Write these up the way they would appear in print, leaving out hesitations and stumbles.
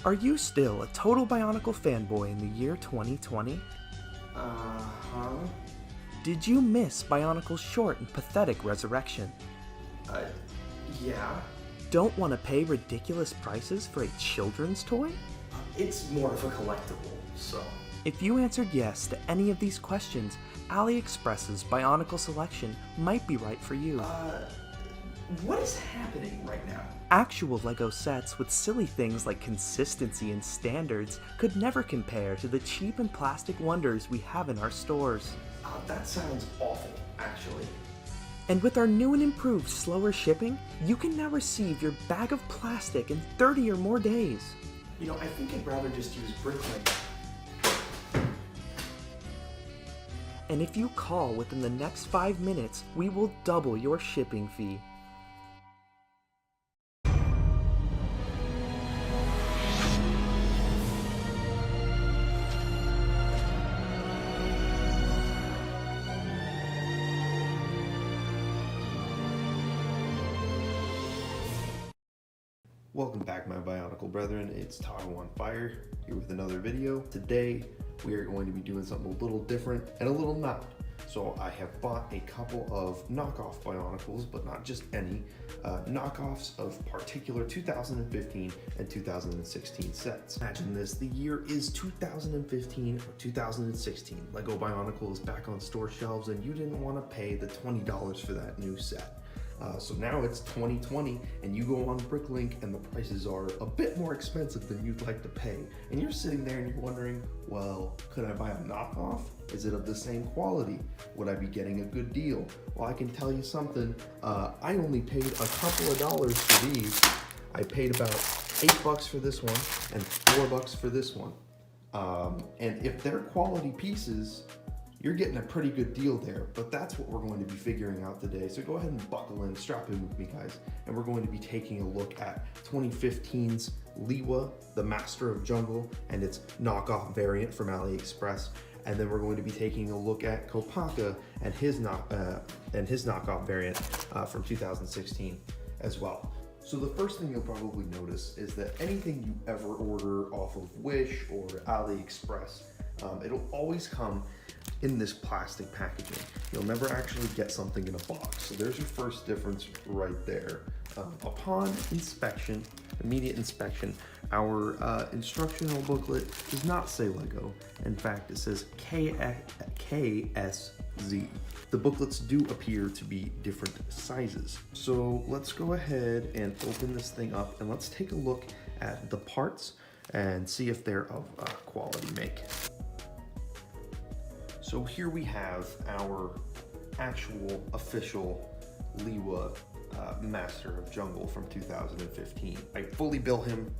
Are you still a total Bionicle fanboy in the year 2020? Uh-huh. Did you miss Bionicle's short and pathetic resurrection? Yeah. Don't want to pay ridiculous prices for a children's toy? It's more of a collectible, so... If you answered yes to any of these questions, AliExpress's Bionicle selection might be right for you. What is happening right now? Actual LEGO sets with silly things like consistency and standards could never compare to the cheap and plastic wonders we have in our stores. That sounds awful, actually. And with our new and improved slower shipping, you can now receive your bag of plastic in 30 or more days. You know, I think I'd rather just use Bricklink. And if you call within the next 5 minutes, we will double your shipping fee. Welcome back, my Bionicle brethren. It's Tahoe on Fire here with another video. Today we are going to be doing something a little different and a little not. So I have bought a couple of knockoff Bionicles, but not just any, knockoffs of particular 2015 and 2016 sets. Imagine this, the year is 2015 or 2016. LEGO Bionicle is back on store shelves and you didn't want to pay the $20 for that new set. So now it's 2020 and you go on Bricklink and the prices are a bit more expensive than you'd like to pay. And you're sitting there and you're wondering, well, could I buy a knockoff? Is it of the same quality? Would I be getting a good deal? Well, I can tell you something. I only paid a couple of dollars for these. I paid about $8 for this one and $4 for this one. And if they're quality pieces, you're getting a pretty good deal there, but that's what we're going to be figuring out today. So go ahead and buckle in, strap in with me, guys, and we're going to be taking a look at 2015's Liwa, the Master of Jungle, and its knockoff variant from AliExpress. And then we're going to be taking a look at Kopaka and his knockoff variant from 2016 as well. So the first thing you'll probably notice is that anything you ever order off of Wish or AliExpress, it'll always come in this plastic packaging. You'll never actually get something in a box. So there's your first difference right there. Upon inspection, immediate inspection, our instructional booklet does not say LEGO. In fact, it says KSZ. The booklets do appear to be different sizes. So let's go ahead and open this thing up and let's take a look at the parts and see if they're of quality make. So here we have our actual official Liwa Master of Jungle from 2015. I fully built him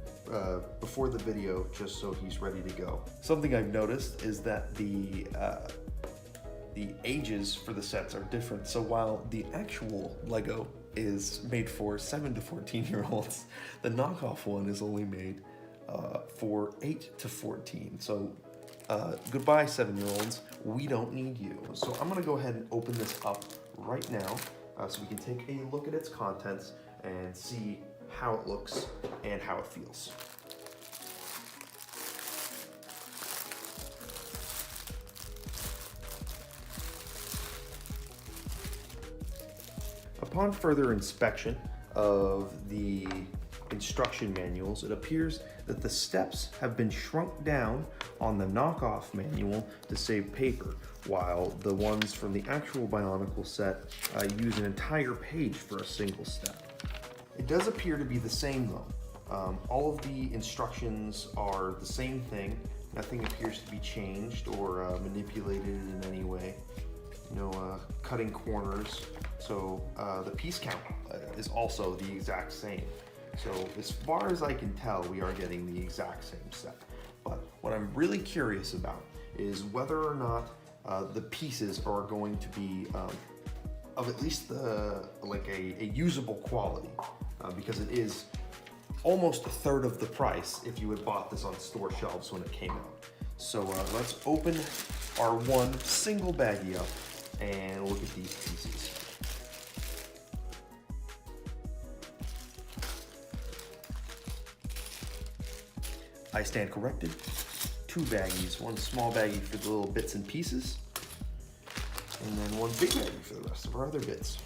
before the video just so he's ready to go. Something I've noticed is that the ages for the sets are different. So while the actual LEGO is made for 7 to 14-year-olds, the knockoff one is only made for 8 to 14. So goodbye 7-year-olds, we don't need you. So I'm gonna go ahead and open this up right now so we can take a look at its contents and see how it looks and how it feels. Upon further inspection of the instruction manuals, it appears that the steps have been shrunk down on the knockoff manual to save paper, while the ones from the actual Bionicle set use an entire page for a single step. It does appear to be the same though. All of the instructions are the same thing. Nothing appears to be changed or manipulated in any way. No cutting corners. So the piece count is also the exact same. So as far as I can tell, we are getting the exact same set. But what I'm really curious about is whether or not the pieces are going to be of at least like a usable quality, because it is almost a third of the price if you had bought this on store shelves when it came out. So let's open our one single baggie up and look at these pieces. I stand corrected. 2 baggies, 1 small baggie for the little bits and pieces, and then 1 big baggie for the rest of our other bits.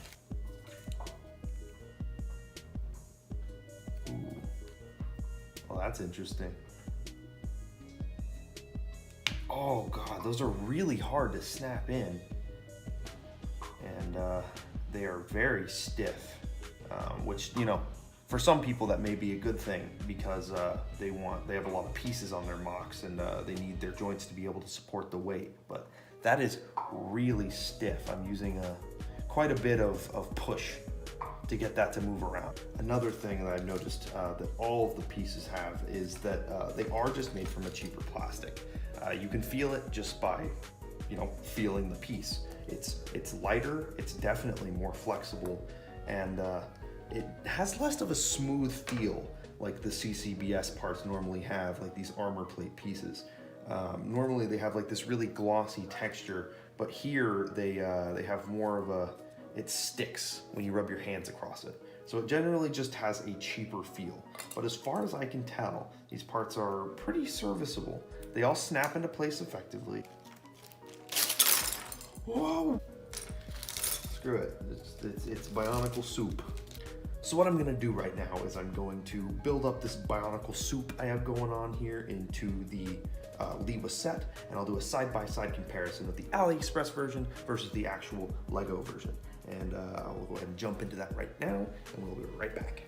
Ooh. Well, that's interesting. Oh God, those are really hard to snap in. And they are very stiff, which, you know, for some people that may be a good thing because they have a lot of pieces on their mocks and they need their joints to be able to support the weight. But that is really stiff. I'm using quite a bit of push to get that to move around. Another thing that I've noticed that all of the pieces have is that they are just made from a cheaper plastic. You can feel it just by, you know, feeling the piece. It's lighter, it's definitely more flexible, and it has less of a smooth feel like the CCBS parts normally have, like these armor plate pieces. Normally they have like this really glossy texture, but here they have more of a, it sticks when you rub your hands across it. So it generally just has a cheaper feel. But as far as I can tell, these parts are pretty serviceable. They all snap into place effectively. Whoa! Screw it, it's Bionicle soup. So what I'm gonna do right now is I'm going to build up this Bionicle soup I have going on here into the Lewa set, and I'll do a side-by-side comparison of the AliExpress version versus the actual Lego version. And I'll go ahead and jump into that right now, and we'll be right back.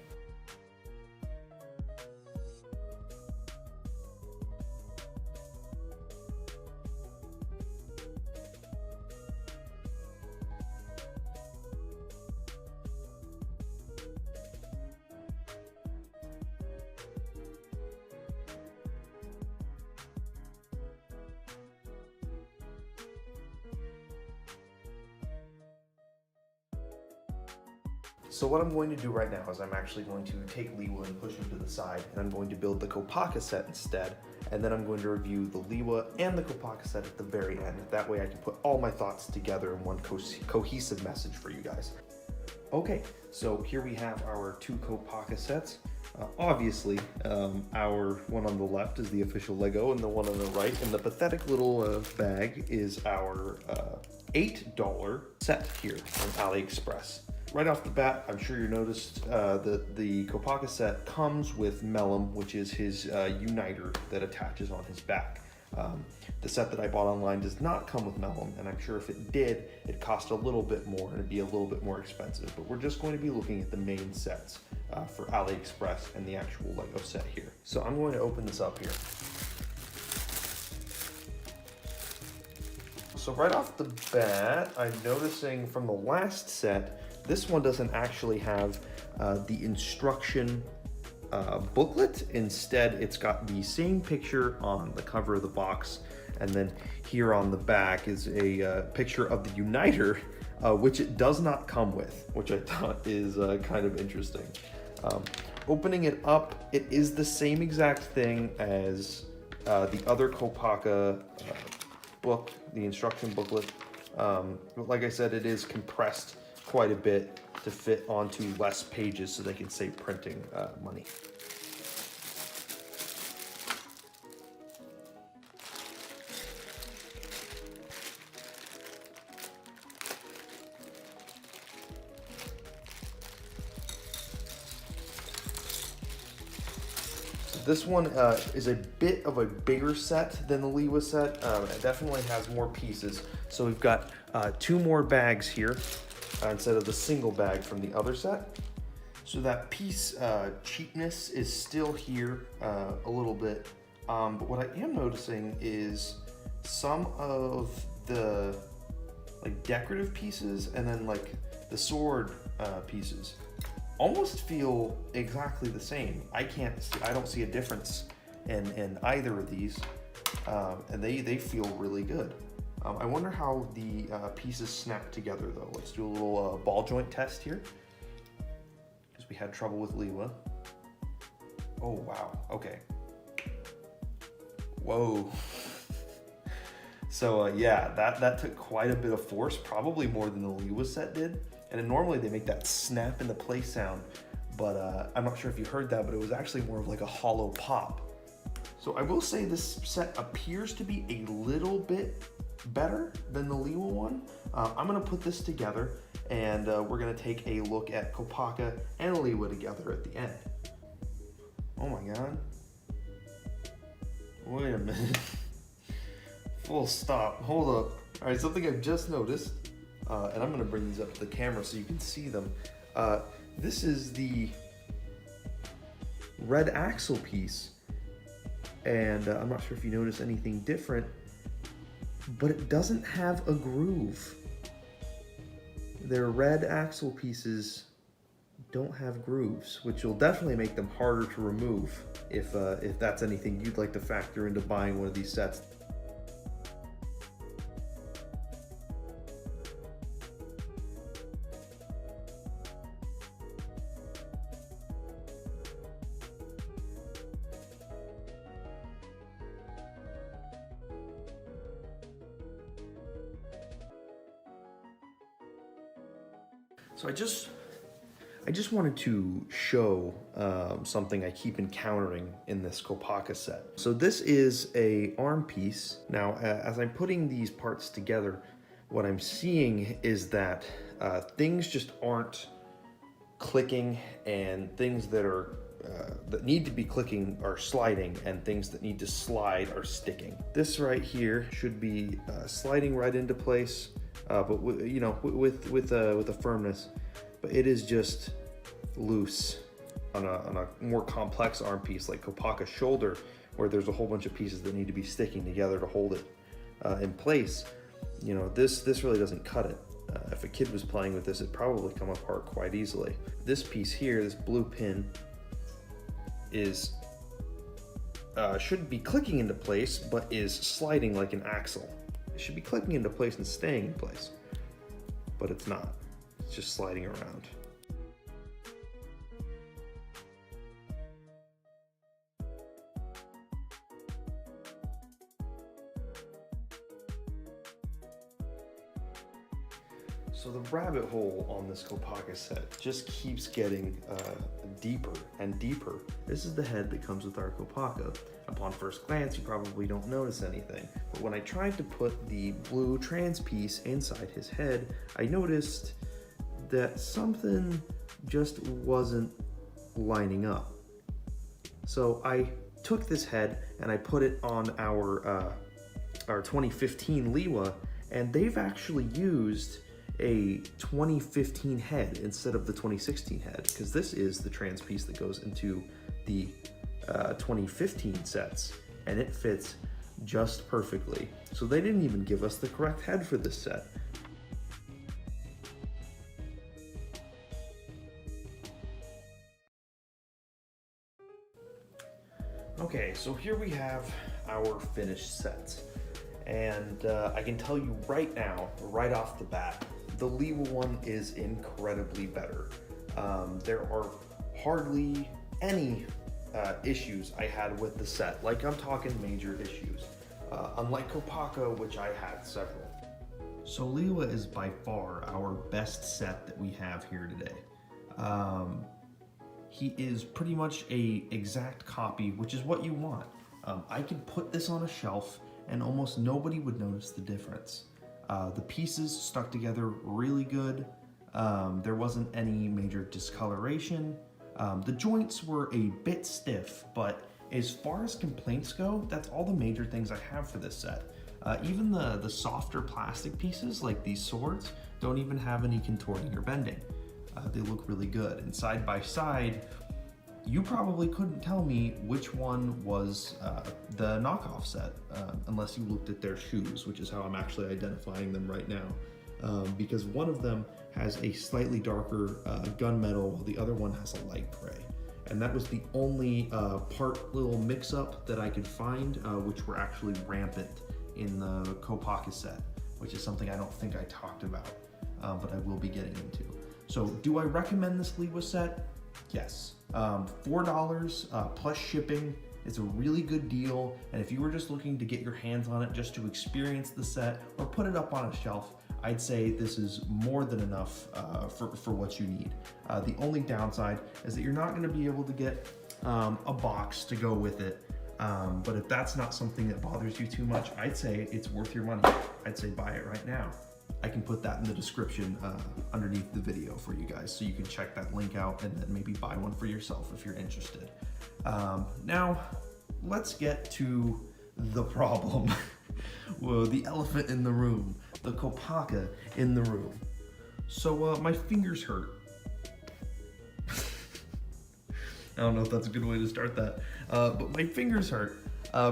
So what I'm going to do right now is I'm actually going to take Lewa and push him to the side, and I'm going to build the Kopaka set instead, and then I'm going to review the Lewa and the Kopaka set at the very end. That way I can put all my thoughts together in one cohesive message for you guys. Okay, so here we have our 2 Kopaka sets. Obviously, our one on the left is the official Lego, and the one on the right in the pathetic little bag is our $8 set here on AliExpress. Right off the bat, I'm sure you noticed that the Kopaka set comes with Mellum, which is his uniter that attaches on his back. The set that I bought online does not come with Mellum, and I'm sure if it did, it'd cost a little bit more and it'd be a little bit more expensive. But we're just going to be looking at the main sets for AliExpress and the actual Lego set here. So I'm going to open this up here. So right off the bat, I'm noticing from the last set, this one doesn't actually have the instruction booklet. Instead, it's got the same picture on the cover of the box, and then here on the back is a picture of the uniter, which it does not come with, which I thought is kind of interesting. Opening it up, it is the same exact thing as the other Kopaka book, the instruction booklet. But like I said, it is compressed quite a bit to fit onto less pages so they can save printing money. This one is a bit of a bigger set than the Lewa set. It definitely has more pieces. So we've got 2 more bags here instead of the single bag from the other set. So that piece cheapness is still here a little bit. But what I am noticing is some of the like decorative pieces and then like the sword pieces almost feel exactly the same. I don't see a difference in either of these, and they feel really good. I wonder how the pieces snap together though. Let's do a little ball joint test here, because we had trouble with Lewa. Oh wow, okay. Whoa. So yeah, that took quite a bit of force, probably more than the Lewa set did. And then normally they make that snap into place sound, but I'm not sure if you heard that, but it was actually more of like a hollow pop. So I will say this set appears to be a little bit better than the Liwa one. I'm gonna put this together and we're gonna take a look at Kopaka and Liwa together at the end. Oh my God. Wait a minute. Full stop, hold up. All right, something I've just noticed, and I'm gonna bring these up to the camera so you can see them. This is the red axle piece, and I'm not sure if you notice anything different, but it doesn't have a groove. Their red axle pieces don't have grooves, which will definitely make them harder to remove if that's anything you'd like to factor into buying one of these sets. So I just wanted to show something I keep encountering in this Kopaka set. So this is a arm piece. Now, as I'm putting these parts together, what I'm seeing is that things just aren't clicking, and things that are that need to be clicking are sliding, and things that need to slide are sticking. This right here should be sliding right into place, but you know, with a firmness. But it is just loose on a more complex arm piece like Kopaka's shoulder, where there's a whole bunch of pieces that need to be sticking together to hold it in place. You know, this really doesn't cut it. If a kid was playing with this, it'd probably come apart quite easily. This piece here, this blue pin, is should be clicking into place, but is sliding like an axle. It should be clicking into place and staying in place, but it's not. It's just sliding around. So the rabbit hole on this Kopaka set just keeps getting deeper and deeper. This is the head that comes with our Kopaka. Upon first glance, you probably don't notice anything, but when I tried to put the blue trans piece inside his head, I noticed that something just wasn't lining up. So I took this head and I put it on our 2015 Liwa, and they've actually used a 2015 head instead of the 2016 head, because this is the trans piece that goes into the 2015 sets, and it fits just perfectly. So they didn't even give us the correct head for this set. Okay, so here we have our finished sets, and I can tell you right now, right off the bat, the Liwa one is incredibly better. There are hardly any issues I had with the set. Like, I'm talking major issues. Unlike Kopaka, which I had several. So Liwa is by far our best set that we have here today. He is pretty much a exact copy, which is what you want. I could put this on a shelf and almost nobody would notice the difference. The pieces stuck together really good. There wasn't any major discoloration. The joints were a bit stiff, but as far as complaints go, that's all the major things I have for this set. Even the softer plastic pieces, like these swords, don't even have any contorting or bending. They look really good. And side by side, you probably couldn't tell me which one was the knockoff set, unless you looked at their shoes, which is how I'm actually identifying them right now. Because one of them has a slightly darker gunmetal, while the other one has a light gray. And that was the only little mix-up that I could find, which were actually rampant in the Kopaka set, which is something I don't think I talked about, but I will be getting into. So do I recommend this Liwa set? Yes. $4 plus shipping. It's a really good deal, and if you were just looking to get your hands on it just to experience the set or put it up on a shelf, I'd say this is more than enough for what you need. The only downside is that you're not going to be able to get a box to go with it, But if that's not something that bothers you too much, I'd say it's worth your money. I'd say buy it right now. I can put that in the description underneath the video for you guys, so you can check that link out and then maybe buy one for yourself if you're interested. Now, let's get to the problem. Well, the elephant in the room, the Kopaka in the room. So my fingers hurt. I don't know if that's a good way to start that, but my fingers hurt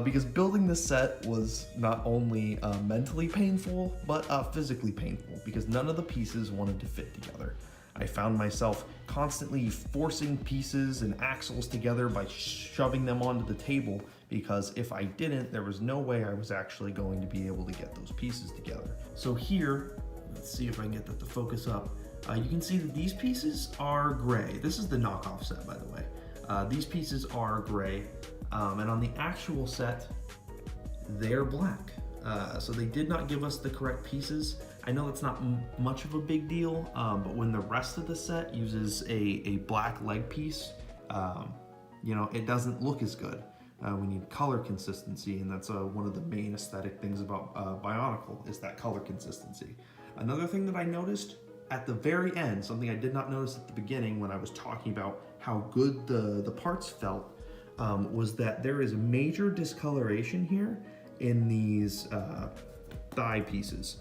because building this set was not only mentally painful, but physically painful because none of the pieces wanted to fit together. I found myself constantly forcing pieces and axles together by shoving them onto the table, because if I didn't, there was no way I was actually going to be able to get those pieces together. So here, let's see if I can get that to focus up. You can see that these pieces are gray. This is the knockoff set, by the way. These pieces are gray, and on the actual set, they're black. So they did not give us the correct pieces. I know that's not much of a big deal, but when the rest of the set uses a black leg piece, you know, it doesn't look as good. We need color consistency, and that's one of the main aesthetic things about Bionicle, is that color consistency. Another thing that I noticed at the very end, something I did not notice at the beginning when I was talking about how good the parts felt, was that there is a major discoloration here in these thigh pieces.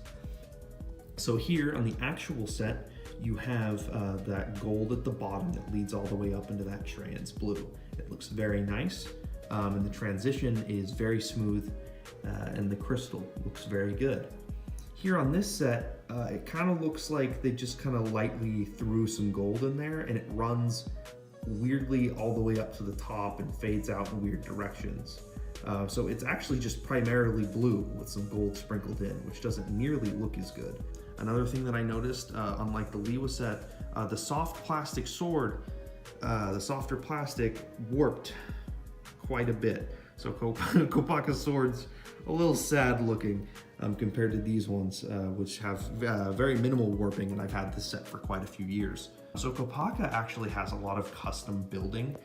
So here on the actual set, you have that gold at the bottom that leads all the way up into that trans blue. It looks very nice, and the transition is very smooth, and the crystal looks very good. Here on this set, it kind of looks like they just kind of lightly threw some gold in there, and it runs weirdly all the way up to the top and fades out in weird directions. So it's actually just primarily blue with some gold sprinkled in, which doesn't nearly look as good. Another thing that I noticed, unlike the Liwa set, the soft plastic sword, the softer plastic warped quite a bit. So Kopaka's sword's a little sad looking compared to these ones, which have very minimal warping, and I've had this set for quite a few years. So Kopaka actually has a lot of custom building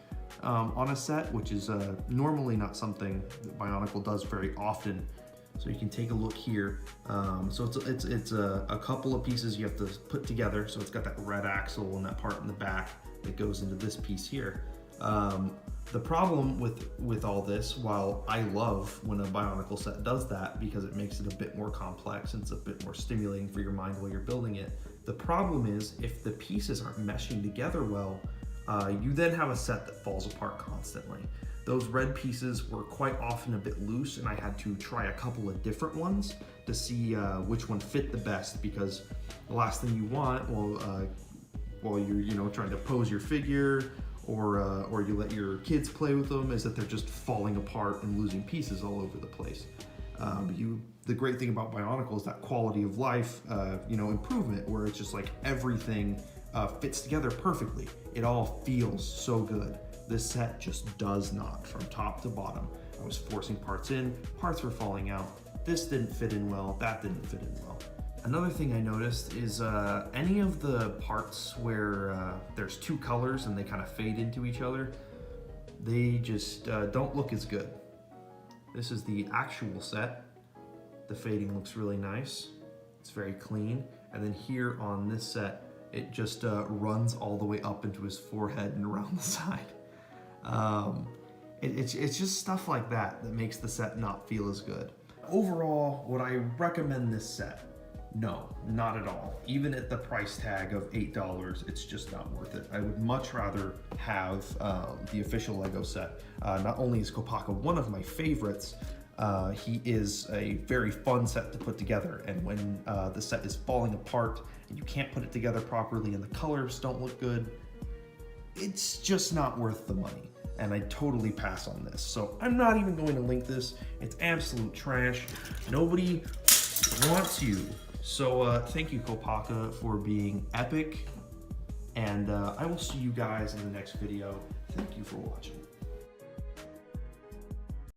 on a set, which is normally not something that Bionicle does very often. So you can take a look here. So it's a couple of pieces you have to put together. So it's got that red axle and that part in the back that goes into this piece here. The problem with all this, while I love when a Bionicle set does that because it makes it a bit more complex and it's a bit more stimulating for your mind while you're building it, the problem is if the pieces aren't meshing together well, you then have a set that falls apart constantly. Those red pieces were quite often a bit loose, and I had to try a couple of different ones to see which one fit the best, because the last thing you want while you're trying to pose your figure, or you let your kids play with them, is that they're just falling apart and losing pieces all over the place. The great thing about Bionicle is that quality of life, improvement, where it's just like everything fits together perfectly. It all feels so good. This set just does not, from top to bottom. I was forcing parts in, parts were falling out. This didn't fit in well, that didn't fit in well. Another thing I noticed is any of the parts where there's two colors and they kind of fade into each other, they just don't look as good. This is the actual set. The fading looks really nice. It's very clean. And then here on this set, it just runs all the way up into his forehead and around the side. It's just stuff like that that makes the set not feel as good. Overall, would I recommend this set? No, not at all. Even at the price tag of $8, it's just not worth it. I would much rather have the official Lego set. Not only is Kopaka one of my favorites, he is a very fun set to put together, and when the set is falling apart and you can't put it together properly and the colors don't look good, it's just not worth the money, and I totally pass on this. So I'm not even going to link this. It's absolute trash. Nobody wants you. So thank you, Kopaka, for being epic, and I will see you guys in the next video. Thank you for watching.